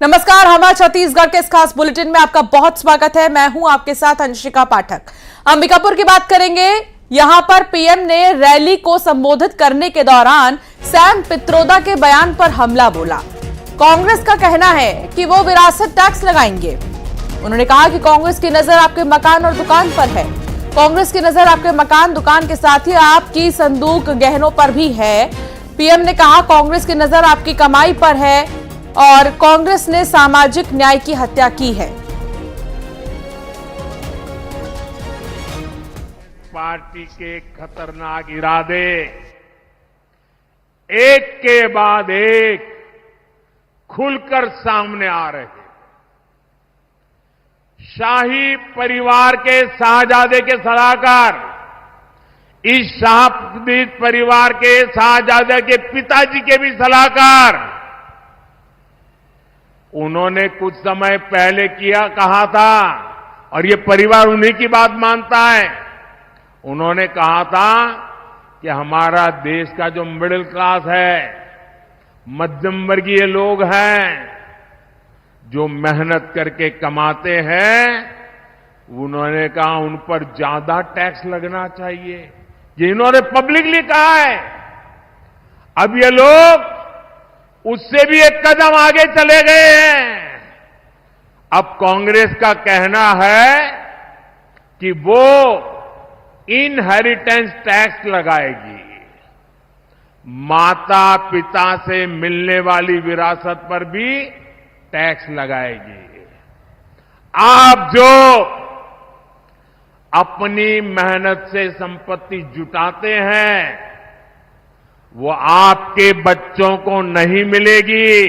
नमस्कार, हमारे छत्तीसगढ़ के इस खास बुलेटिन में आपका बहुत स्वागत है। मैं हूं आपके साथ अंशिका पाठक। अंबिकापुर की बात करेंगे। यहां पर पीएम ने रैली को संबोधित करने के दौरान सैम पित्रोदा के बयान पर हमला बोला। कांग्रेस का कहना है कि वो विरासत टैक्स लगाएंगे। उन्होंने कहा कि कांग्रेस की नजर आपके मकान और दुकान पर है। कांग्रेस की नजर आपके मकान दुकान के साथ ही आपकी संदूक गहनों पर भी है। पीएम ने कहा कांग्रेस की नजर आपकी कमाई पर है और कांग्रेस ने सामाजिक न्याय की हत्या की है। पार्टी के खतरनाक इरादे एक के बाद एक खुलकर सामने आ रहे हैं। शाही परिवार के शाहजादे के सलाहकार, इस शाहजादी परिवार के शाहजादे के पिताजी के भी सलाहकार, उन्होंने कुछ समय पहले कहा था, और ये परिवार उन्हीं की बात मानता है। उन्होंने कहा था कि हमारा देश का जो मिडिल क्लास है, मध्यम वर्गीय लोग हैं, जो मेहनत करके कमाते हैं, उन्होंने कहा उन पर ज्यादा टैक्स लगना चाहिए। ये इन्होंने पब्लिकली कहा है। अब ये लोग उससे भी एक कदम आगे चले गए हैं। अब कांग्रेस का कहना है कि वो इनहेरिटेंस टैक्स लगाएगी। माता पिता से मिलने वाली विरासत पर भी टैक्स लगाएगी। आप जो अपनी मेहनत से संपत्ति जुटाते हैं, वो आपके बच्चों को नहीं मिलेगी,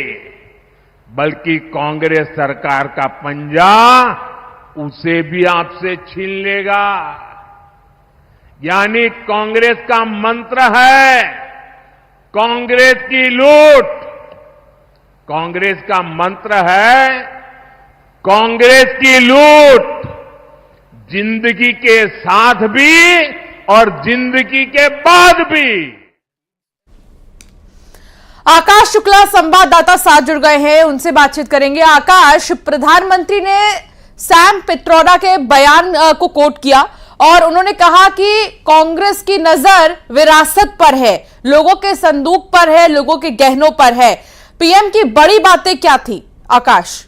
बल्कि कांग्रेस सरकार का पंजा उसे भी आपसे छीन लेगा। यानी कांग्रेस का मंत्र है कांग्रेस की लूट। कांग्रेस का मंत्र है कांग्रेस की लूट, जिंदगी के साथ भी और जिंदगी के बाद भी। आकाश शुक्ला संवाददाता साथ जुड़ गए हैं, उनसे बातचीत करेंगे। आकाश, प्रधानमंत्री ने सैम पित्रोदा के बयान को कोट किया और उन्होंने कहा कि कांग्रेस की नजर विरासत पर है, लोगों के संदूक पर है, लोगों के गहनों पर है। पीएम की बड़ी बातें क्या थी आकाश?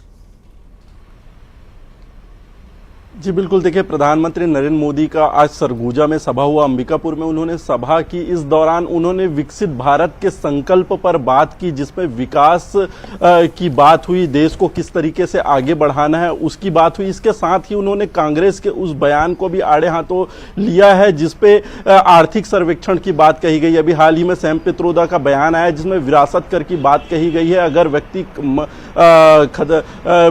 जी बिल्कुल, देखिए प्रधानमंत्री नरेंद्र मोदी का आज सरगुजा में सभा हुआ, अंबिकापुर में उन्होंने सभा की। इस दौरान उन्होंने विकसित भारत के संकल्प पर बात की, जिसमें विकास की बात हुई, देश को किस तरीके से आगे बढ़ाना है उसकी बात हुई। इसके साथ ही उन्होंने कांग्रेस के उस बयान को भी आड़े हाथों लिया है जिसपे आर्थिक सर्वेक्षण की बात कही गई। अभी हाल ही में सैम पित्रोदा का बयान आया जिसमें विरासत कर की बात कही गई है। अगर व्यक्ति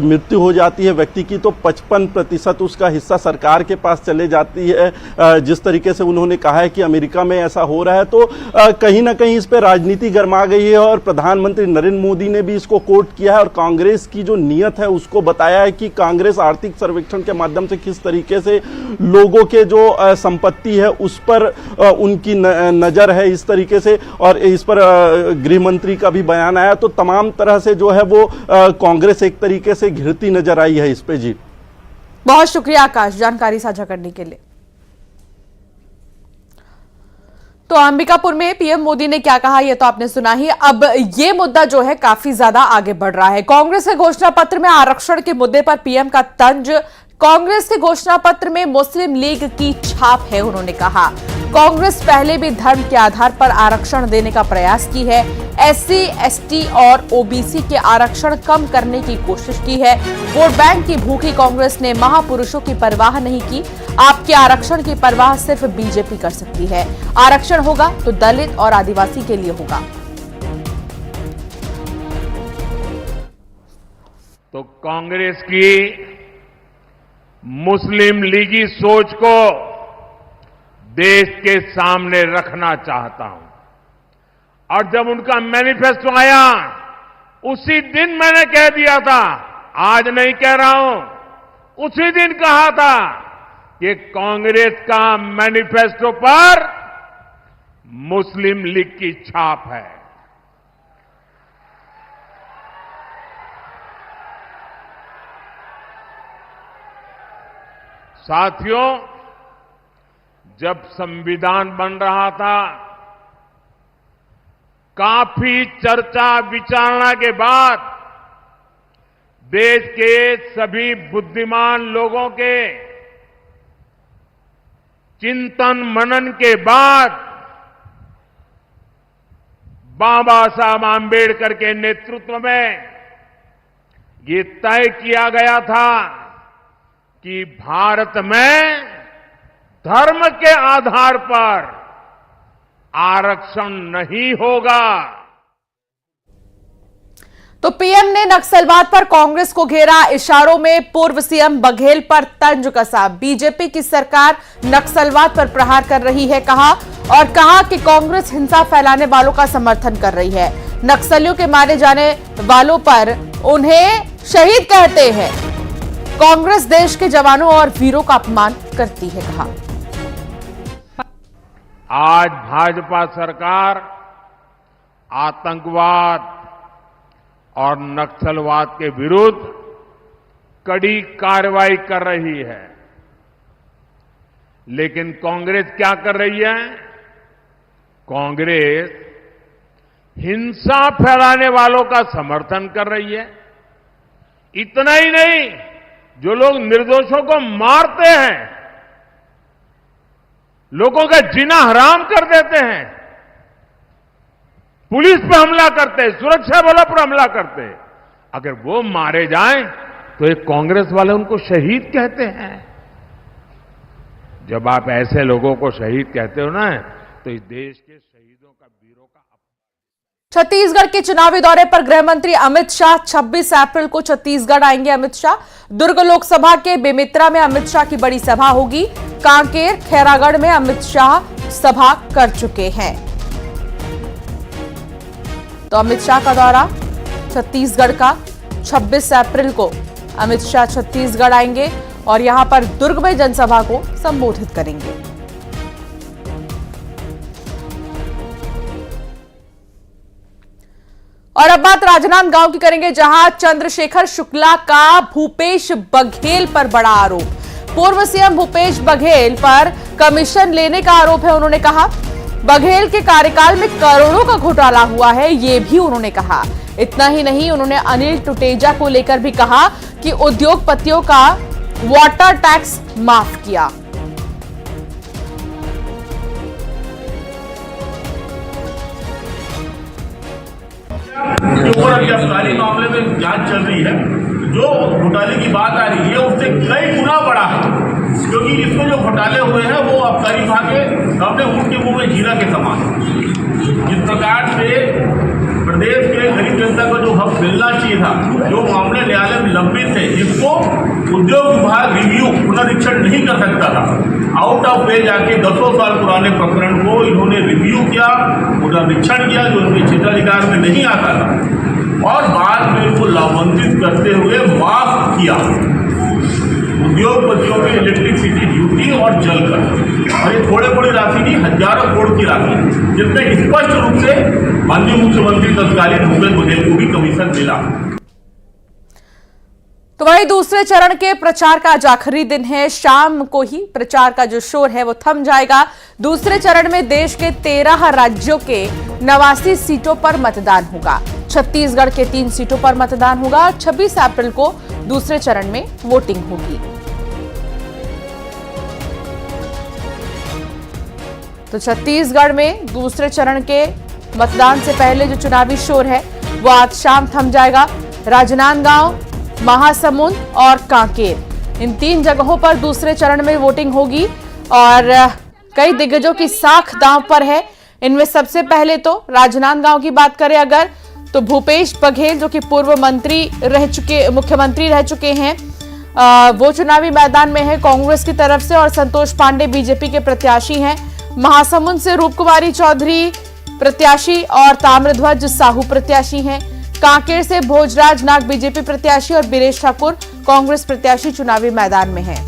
मृत्यु हो जाती है व्यक्ति की, तो 55% उसका हिस्सा सरकार के पास चले जाती है। जिस तरीके से उन्होंने कहा है कि अमेरिका में ऐसा हो रहा है, तो कहीं ना कहीं इस पे राजनीति गर्मा गई है और प्रधानमंत्री नरेंद्र मोदी ने भी इसको कोट किया है और कांग्रेस की जो नीयत है उसको बताया है कि कांग्रेस आर्थिक सर्वेक्षण के माध्यम से किस तरीके से लोगों के जो संपत्ति है उस पर उनकी नजर है इस तरीके से। और इस पर गृह मंत्री का भी बयान आया, तो तमाम तरह से जो है वो कांग्रेस एक तरीके से घिरती नजर आई है इस पे। जी बहुत शुक्रिया आकाश, जानकारी साझा करने के लिए। तो अंबिकापुर में पीएम मोदी ने क्या कहा ये तो आपने सुना ही। अब ये मुद्दा जो है काफी ज्यादा आगे बढ़ रहा है। कांग्रेस के घोषणा पत्र में आरक्षण के मुद्दे पर पीएम का तंज। कांग्रेस के घोषणा पत्र में मुस्लिम लीग की छाप है। उन्होंने कहा कांग्रेस पहले भी धर्म के आधार पर आरक्षण देने का प्रयास की है। एससी, एसटी और ओबीसी के आरक्षण कम करने की कोशिश की है। वोट बैंक की भूखी कांग्रेस ने महापुरुषों की परवाह नहीं की। आपके आरक्षण की परवाह सिर्फ बीजेपी कर सकती है। आरक्षण होगा तो दलित और आदिवासी के लिए होगा। तो कांग्रेस की मुस्लिम लीगी सोच को देश के सामने रखना चाहता हूं। और जब उनका मैनिफेस्टो आया, उसी दिन मैंने कह दिया था, आज नहीं कह रहा हूं, उसी दिन कहा था कि कांग्रेस का मैनिफेस्टो पर मुस्लिम लीग की छाप है। साथियों, जब संविधान बन रहा था, काफी चर्चा विचारणा के बाद देश के सभी बुद्धिमान लोगों के चिंतन मनन के बाद बाबा साहब आम्बेडकर के नेतृत्व में ये तय किया गया था कि भारत में धर्म के आधार पर आरक्षण नहीं होगा। तो पीएम ने नक्सलवाद पर कांग्रेस को घेरा, इशारों में पूर्व सीएम बघेल पर तंज कसा। बीजेपी की सरकार नक्सलवाद पर प्रहार कर रही है, कहा कि कांग्रेस हिंसा फैलाने वालों का समर्थन कर रही है। नक्सलियों के मारे जाने वालों पर उन्हें शहीद कहते हैं। कांग्रेस देश के जवानों और वीरों का अपमान करती है, कहा। आज भाजपा सरकार आतंकवाद और नक्सलवाद के विरुद्ध कड़ी कार्रवाई कर रही है, लेकिन कांग्रेस क्या कर रही है? कांग्रेस हिंसा फैलाने वालों का समर्थन कर रही है। इतना ही नहीं, जो लोग निर्दोषों को मारते हैं, लोगों का जीना हराम कर देते हैं, पुलिस पे हमला करते हैं, सुरक्षा बलों पर हमला करते हैं, अगर वो मारे जाएं तो एक कांग्रेस वाले उनको शहीद कहते हैं। जब आप ऐसे लोगों को शहीद कहते हो ना, तो इस देश के शहीदों का, वीरों का। छत्तीसगढ़ के चुनावी दौरे पर गृह मंत्री अमित शाह 26 अप्रैल को छत्तीसगढ़ आएंगे। अमित शाह दुर्ग लोकसभा के बेमेतरा में अमित शाह की बड़ी सभा होगी। कांकेर, खैरागढ़ में अमित शाह सभा कर चुके हैं। तो अमित शाह का दौरा छत्तीसगढ़ का 26 अप्रैल को अमित शाह छत्तीसगढ़ आएंगे और यहां पर दुर्ग में जनसभा को संबोधित करेंगे। और अब बात राजनांदगांव की करेंगे, जहां चंद्रशेखर शुक्ला का भूपेश बघेल पर बड़ा आरोप। पूर्व सीएम भूपेश बघेल पर कमीशन लेने का आरोप है। उन्होंने कहा बघेल के कार्यकाल में करोड़ों का घोटाला हुआ है, ये भी उन्होंने कहा। इतना ही नहीं, उन्होंने अनिल टुटेजा को लेकर भी कहा कि उद्योगपतियों का वाटर टैक्स माफ किया। ऊपर अभी अफगानी मामले में जांच चल रही है, जो घोटाले की बात आ रही है उससे कई गुना बड़ा है, क्योंकि इसमें जो घोटाले हुए हैं वो अफगानी भागे अपने उनके मुंह में जीरा के समान। जिस प्रकार से प्रदेश के गरीब जनता को जो हक मिलना चाहिए था, जो मामले न्यायालय में लंबित थे, जिसको उद्योग विभाग रिव्यू पुनरीक्षण नहीं कर सकता था, आउट ऑफ वे जाके 10 साल पुराने प्रकरण को इन्होंने रिव्यू किया, पुनरीक्षण किया, जो उनके क्षेत्राधिकार में नहीं आता था, और बाद में इनको लाभान्वित करते हुए माफ किया उद्योगपतियों की इलेक्ट्रिसिटी ड्यूटी और जल कर। और ये थोड़े बड़ी राशि नहीं, हजारों करोड़ की राशि, जिसमें स्पष्ट रूप से माननीय मुख्यमंत्री तत्कालीन भूपेश बघेल को भी कमीशन मिला। तो वही दूसरे चरण के प्रचार का आज आखिरी दिन है। शाम को ही प्रचार का जो शोर है वो थम जाएगा। दूसरे चरण में देश के 13 राज्यों के 89 सीटों पर मतदान होगा। छत्तीसगढ़ के 3 सीटों पर मतदान होगा और 26 अप्रैल को दूसरे चरण में वोटिंग होगी। तो छत्तीसगढ़ में दूसरे चरण के मतदान से पहले जो चुनावी शोर है वो आज शाम थम जाएगा। राजनांदगांव, महासमुंद और कांकेर, इन 3 जगहों पर दूसरे चरण में वोटिंग होगी और कई दिग्गजों की साख दांव पर है। इनमें सबसे पहले तो राजनांदगांव की बात करें अगर, तो भूपेश बघेल जो कि पूर्व मुख्यमंत्री रह चुके हैं, वो चुनावी मैदान में है कांग्रेस की तरफ से, और संतोष पांडे बीजेपी के प्रत्याशी हैं। महासमुंद से रूपकुमारी चौधरी प्रत्याशी और ताम्रध्वज साहू प्रत्याशी हैं। कांकेर से भोजराज नाग बीजेपी प्रत्याशी और बीरेश ठाकुर कांग्रेस प्रत्याशी चुनावी मैदान में हैं।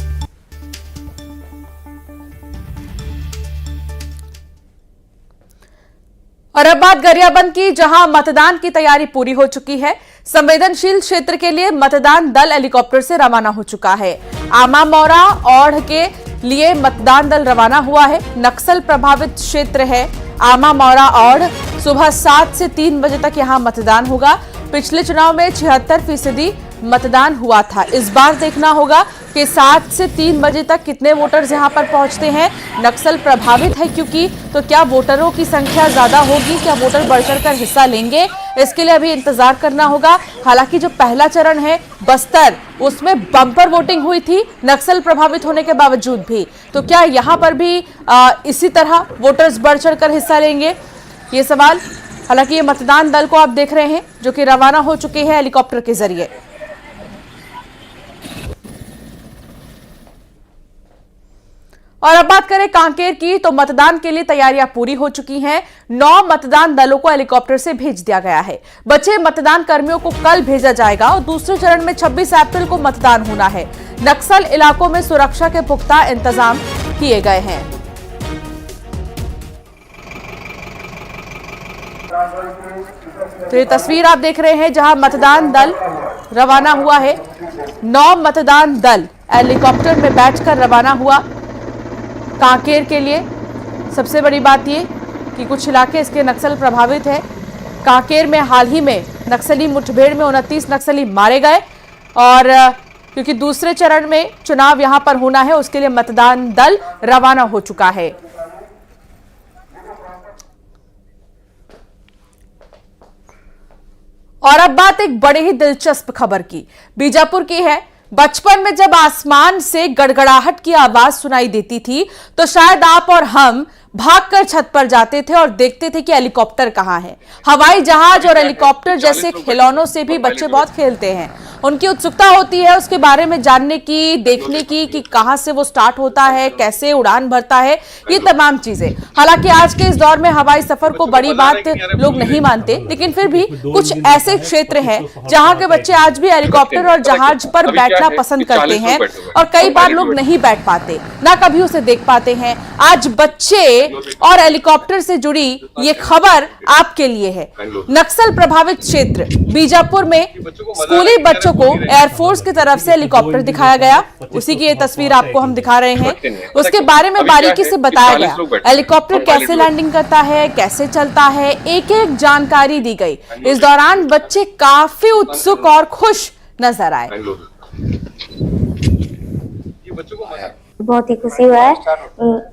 और अब बात गरियाबंद की, जहां मतदान की तैयारी पूरी हो चुकी है। संवेदनशील क्षेत्र के लिए मतदान दल हेलीकॉप्टर से रवाना हो चुका है। आमामौरा औढ़ के लिए मतदान दल रवाना हुआ है। नक्सल प्रभावित क्षेत्र है आमामौरा औढ़। सुबह 7 से 3 बजे तक यहां मतदान होगा। पिछले चुनाव में 76% मतदान हुआ था। इस बार देखना होगा कि 7 से 3 बजे तक कितने वोटर्स यहां पर पहुंचते हैं। नक्सल प्रभावित है क्योंकि, तो क्या वोटरों की संख्या ज्यादा होगी, क्या वोटर बढ़ चढ़कर हिस्सा लेंगे, इसके लिए अभी इंतजार करना होगा। हालांकि जो पहला चरण है बस्तर, उसमें बम्पर वोटिंग हुई थी नक्सल प्रभावित होने के बावजूद भी। तो क्या यहां पर भी इसी तरह वोटर्स बढ़ चढ़कर हिस्सा लेंगे, ये सवाल। हालांकि ये मतदान दल को आप देख रहे हैं जो कि रवाना हो चुके हैं हेलीकॉप्टर के जरिए। और अब बात करें कांकेर की, तो मतदान के लिए तैयारियां पूरी हो चुकी हैं। 9 मतदान दलों को हेलीकॉप्टर से भेज दिया गया है। बचे मतदान कर्मियों को कल भेजा जाएगा और दूसरे चरण में 26 अप्रैल को मतदान होना है। नक्सल इलाकों में सुरक्षा के पुख्ता इंतजाम किए गए हैं। तो ये तस्वीर आप देख रहे हैं जहां मतदान दल रवाना हुआ है। 9 मतदान दल हेलीकॉप्टर में बैठकर रवाना हुआ कांकेर के लिए। सबसे बड़ी बात ये कि कुछ इलाके इसके नक्सल प्रभावित है। कांकेर में हाल ही में नक्सली मुठभेड़ में 29 नक्सली मारे गए और क्योंकि दूसरे चरण में चुनाव यहां पर होना है, उसके लिए मतदान दल रवाना हो चुका है। और अब बात एक बड़े ही दिलचस्प खबर की, बीजापुर की है। बचपन में जब आसमान से गड़गड़ाहट की आवाज सुनाई देती थी तो शायद आप और हम भागकर छत पर जाते थे और देखते थे कि हेलीकॉप्टर कहां है। हवाई जहाज और हेलीकॉप्टर जैसे खिलौनों से भी बच्चे बहुत खेलते हैं। उनकी उत्सुकता होती है उसके बारे में जानने की, देखने की कि कहां से वो स्टार्ट होता है, कैसे उड़ान भरता है, ये तमाम चीजें। हालांकि आज के इस दौर में हवाई सफर को बड़ी बात लोग नहीं मानते, लेकिन फिर भी कुछ ऐसे क्षेत्र हैं जहां के बच्चे आज भी हेलीकॉप्टर और जहाज पर बैठना पसंद करते हैं और कई बार लोग नहीं बैठ पाते, ना कभी उसे देख पाते हैं। आज बच्चे और हेलीकॉप्टर से जुड़ी ये खबर आपके लिए है। नक्सल प्रभावित क्षेत्र बीजापुर में स्कूली बच्चों को एयरफोर्स की तरफ से हेलीकॉप्टर दिखाया गया। उसी की ये तस्वीर आपको हम दिखा रहे हैं। उसके बारे में बारीकी से बताया गया, हेलीकॉप्टर कैसे लैंडिंग करता है, कैसे चलता है, एक एक जानकारी दी गई। इस दौरान बच्चे काफी उत्सुक और खुश नजर आए। बहुत ही खुशी हुआ है।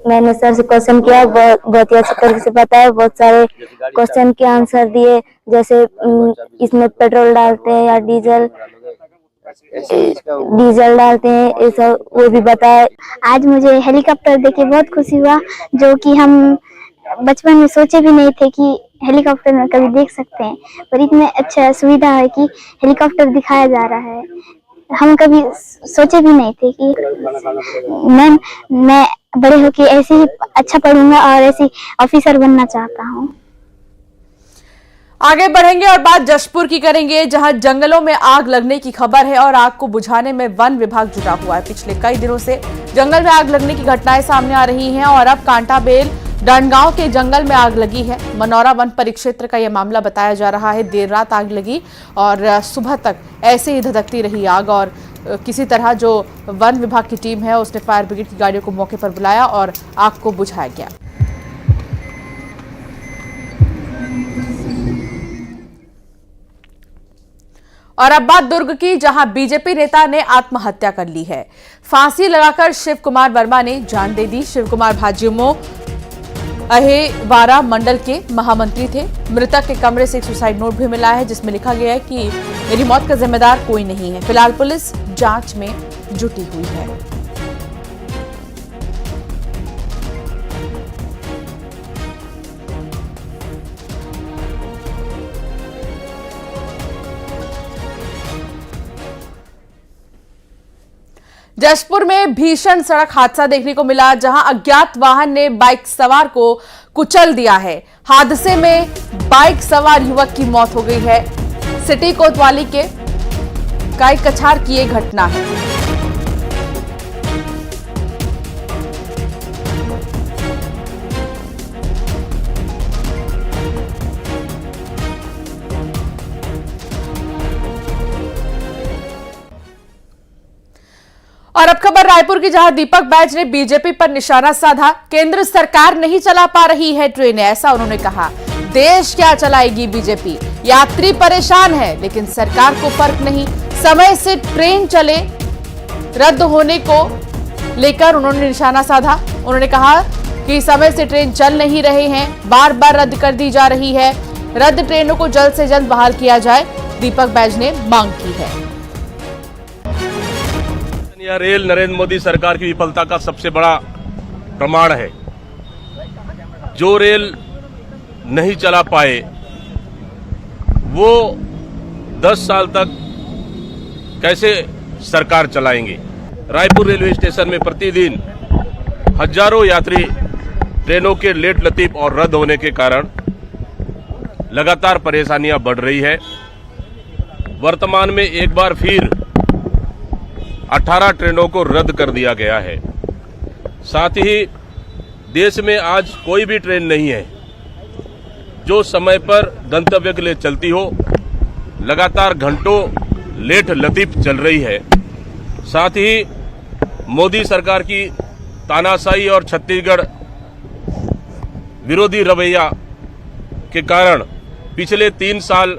मैंने सर से क्वेश्चन किया, बहुत ही अच्छे तरीके से बताया। बहुत सारे क्वेश्चन के आंसर दिए, जैसे इसमें पेट्रोल डालते हैं या डीजल डालते हैं, ये सब वो भी बताया। आज मुझे हेलीकॉप्टर देख के बहुत खुशी हुआ, जो कि हम बचपन में सोचे भी नहीं थे कि हेलीकॉप्टर में कभी देख सकते हैं, पर इतने अच्छा सुविधा है कि हेलीकॉप्टर दिखाया जा रहा है। हम कभी सोचे भी नहीं थे कि मैं बड़े होके ऐसे ही अच्छा पढ़ूंगा और ऐसे ऑफिसर बनना चाहता हूँ। आगे बढ़ेंगे और बात जशपुर की करेंगे, जहां जंगलों में आग लगने की खबर है और आग को बुझाने में वन विभाग जुटा हुआ है। पिछले कई दिनों से जंगल में आग लगने की घटनाएं सामने आ रही हैं और अब कांटाबेल डंडगांव के जंगल में आग लगी है। मनौरा वन परिक्षेत्र का यह मामला बताया जा रहा है। देर रात आग लगी और सुबह तक ऐसे ही धधकती रही आग और किसी तरह जो वन विभाग की टीम है उसने फायर ब्रिगेड की गाड़ियों को मौके पर बुलाया और आग को बुझाया गया। और अब बात दुर्ग की, जहां बीजेपी नेता ने आत्महत्या कर ली है। फांसी लगाकर शिव कुमार वर्मा ने जान दे दी। शिव कुमार भाजयुमो अहेवारा मंडल के महामंत्री थे। मृतक के कमरे से एक सुसाइड नोट भी मिला है जिसमें लिखा गया है कि मेरी मौत का जिम्मेदार कोई नहीं है। फिलहाल पुलिस जांच में जुटी हुई है। जशपुर में भीषण सड़क हादसा देखने को मिला, जहां अज्ञात वाहन ने बाइक सवार को कुचल दिया है। हादसे में बाइक सवार युवक की मौत हो गई है। सिटी कोतवाली के काई कछार की यह घटना है। और अब खबर रायपुर की, जहां दीपक बैज ने बीजेपी पर निशाना साधा। केंद्र सरकार नहीं चला पा रही है ट्रेनें, ऐसा उन्होंने कहा। देश क्या चलाएगी बीजेपी, यात्री परेशान है लेकिन सरकार को फर्क नहीं। समय से ट्रेन चले रद्द होने को लेकर उन्होंने निशाना साधा। उन्होंने कहा कि समय से ट्रेन चल नहीं रहे हैं, बार बार रद्द कर दी जा रही है। रद्द ट्रेनों को जल्द से जल्द बहाल किया जाए, दीपक बैज ने मांग की है। यह रेल नरेंद्र मोदी सरकार की विफलता का सबसे बड़ा प्रमाण है। जो रेल नहीं चला पाए वो 10 साल तक कैसे सरकार चलाएंगे। रायपुर रेलवे स्टेशन में प्रतिदिन हजारों यात्री ट्रेनों के लेट लतीफ और रद्द होने के कारण लगातार परेशानियां बढ़ रही है। वर्तमान में एक बार फिर 18 ट्रेनों को रद्द कर दिया गया है। साथ ही देश में आज कोई भी ट्रेन नहीं है जो समय पर गंतव्य के लिए चलती हो। लगातार घंटों लेट लतीफ चल रही है। साथ ही मोदी सरकार की तानाशाही और छत्तीसगढ़ विरोधी रवैया के कारण पिछले 3 साल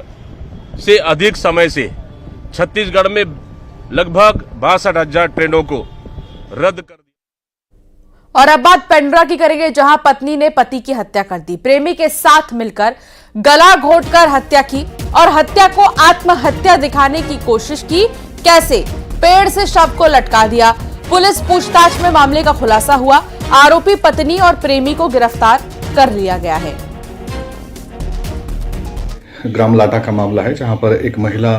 से अधिक समय से छत्तीसगढ़ में लगभग 62,000 ट्रेनों को रद्द कर दिया। और अब बात पेंड्रा की करेंगे, जहां पत्नी ने पति की हत्या कर दी। प्रेमी के साथ मिलकर गला घोंटकर हत्या की और हत्या को आत्महत्या दिखाने की कोशिश की। कैसे? पेड़ से शव को लटका दिया। पुलिस पूछताछ में मामले का खुलासा हुआ। आरोपी पत्नी और प्रेमी को गिरफ्तार कर लिया गया है। ग्राम लाटा का मामला है, जहां पर एक महिला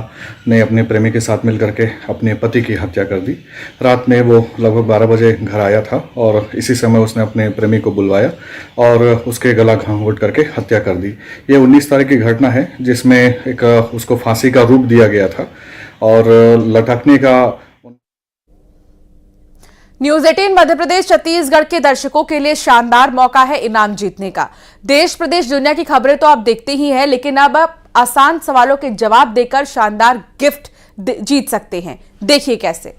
ने अपने प्रेमी के साथ मिलकर के अपने पति की हत्या कर दी। रात में वो लगभग 12 बजे घर आया था और इसी समय उसने अपने प्रेमी को बुलवाया और उसके गला घोंट करके हत्या कर दी। ये 19 तारीख की घटना है, जिसमें एक उसको फांसी का रूप दिया गया था और लटकने का। न्यूज 18 मध्य प्रदेश छत्तीसगढ़ के दर्शकों के लिए शानदार मौका है इनाम जीतने का। देश प्रदेश दुनिया की खबरें तो आप देखते ही हैं, लेकिन अब आप आसान सवालों के जवाब देकर शानदार गिफ्ट जीत सकते हैं। देखिए कैसे।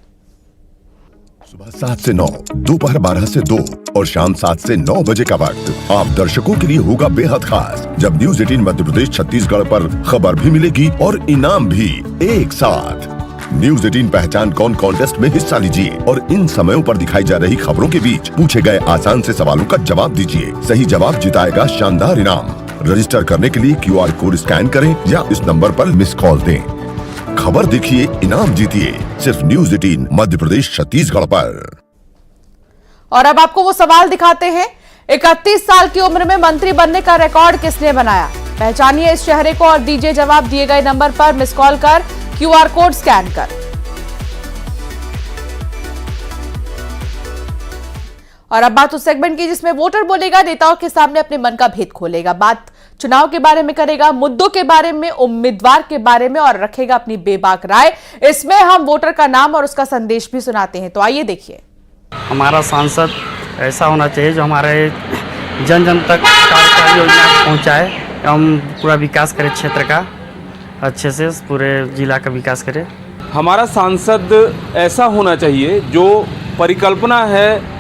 सुबह 7 से 9, दोपहर 12 से 2 और शाम 7 से 9 बजे का वक्त आप दर्शकों के लिए होगा बेहद खास, जब न्यूज 18 मध्य प्रदेश छत्तीसगढ़ पर खबर भी मिलेगी और इनाम भी एक साथ। न्यूज 18 पहचान कौन कॉन्टेस्ट में हिस्सा लीजिए और इन समयों पर दिखाई जा रही खबरों के बीच पूछे गए आसान से सवालों का जवाब दीजिए। सही जवाब जिताएगा शानदार इनाम। रजिस्टर करने के लिए QR कोड स्कैन करें या इस नंबर पर मिस कॉल दें। खबर देखिए, इनाम जीतिए, सिर्फ न्यूज 18 मध्य प्रदेश छत्तीसगढ़ पर। और अब आपको वो सवाल दिखाते हैं। 31 साल की उम्र में मंत्री बनने का रिकॉर्ड किसने बनाया? पहचानिए इस चेहरे को और दीजिए जवाब दिए गए नंबर पर मिस कॉल कर, QR कोड स्कैन कर। और अब बात उस सेगमेंट की जिसमें वोटर बोलेगा, नेताओं के सामने अपने मन का भेद खोलेगा। बात चुनाव के बारे में करेगा, मुद्दों के बारे में, उम्मीदवार के बारे में और रखेगा अपनी बेबाक राय। इसमें हम वोटर का नाम और उसका संदेश भी सुनाते हैं, तो आइए देखिए। हमारा सांसद ऐसा होना चाहिए जो हमारे जन जन तक कार्यकारी योजना पहुँचाए एवं पूरा विकास करे, क्षेत्र का अच्छे से पूरे जिला का विकास करे। हमारा सांसद ऐसा होना चाहिए जो परिकल्पना है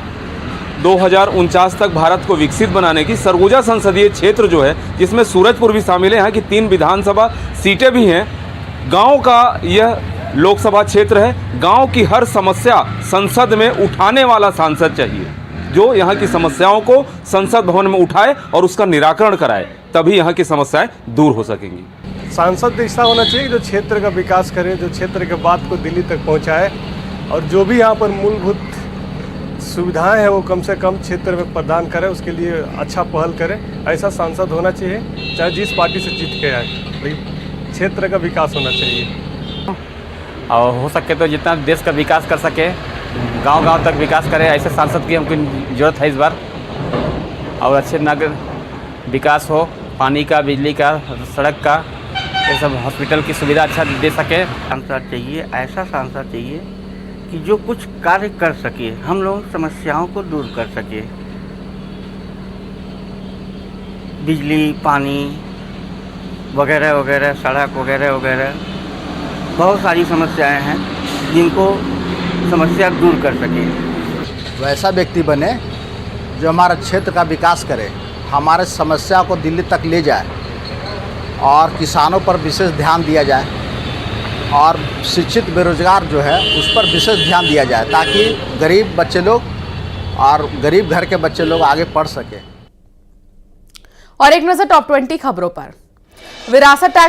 2049 तक भारत को विकसित बनाने की। सरगुजा संसदीय क्षेत्र जो है, जिसमें सूरजपुर भी शामिल है, यहाँ की 3 विधानसभा सीटें भी हैं। गांव का यह लोकसभा क्षेत्र है। गांव की हर समस्या संसद में उठाने वाला सांसद चाहिए, जो यहाँ की समस्याओं को संसद भवन में उठाए और उसका निराकरण कराए, तभी यहाँ की समस्याएं दूर हो सकेंगी। सांसद ऐसा होना चाहिए जो क्षेत्र का विकास करे, जो क्षेत्र के बात को दिल्ली तक पहुंचाए और जो भी यहाँ पर मूलभूत सुविधाएं हैं वो कम से कम क्षेत्र में प्रदान करे, उसके लिए अच्छा पहल करे। ऐसा सांसद होना चाहिए, चाहे जिस पार्टी से जीत के आए, भाई क्षेत्र का विकास होना चाहिए। और हो सके तो जितना देश का विकास कर सके, गांव-गांव तक विकास करे, ऐसे सांसद की हमको जरूरत है इस बार। और अच्छे नगर विकास हो, पानी का, बिजली का, सड़क का, ये सब हॉस्पिटल की सुविधा अच्छा दे सके। सांसद चाहिए, ऐसा सांसद चाहिए कि जो कुछ कार्य कर सके, हम लोग समस्याओं को दूर कर सके। बिजली, पानी वगैरह वगैरह, सड़क वगैरह वगैरह, बहुत सारी समस्याएं हैं जिनको समस्या दूर कर सके। वैसा व्यक्ति बने जो हमारे क्षेत्र का विकास करे, हमारे समस्या को दिल्ली तक ले जाए और किसानों पर विशेष ध्यान दिया जाए और शिक्षित बेरोजगार जो है उस पर विशेष ध्यान दिया जाए ताकि गरीब बच्चे लोग और गरीब घर के बच्चे लोग आगे पढ़ सके। और एक नजर टॉप 20 खबरों पर। विरासत टैक्स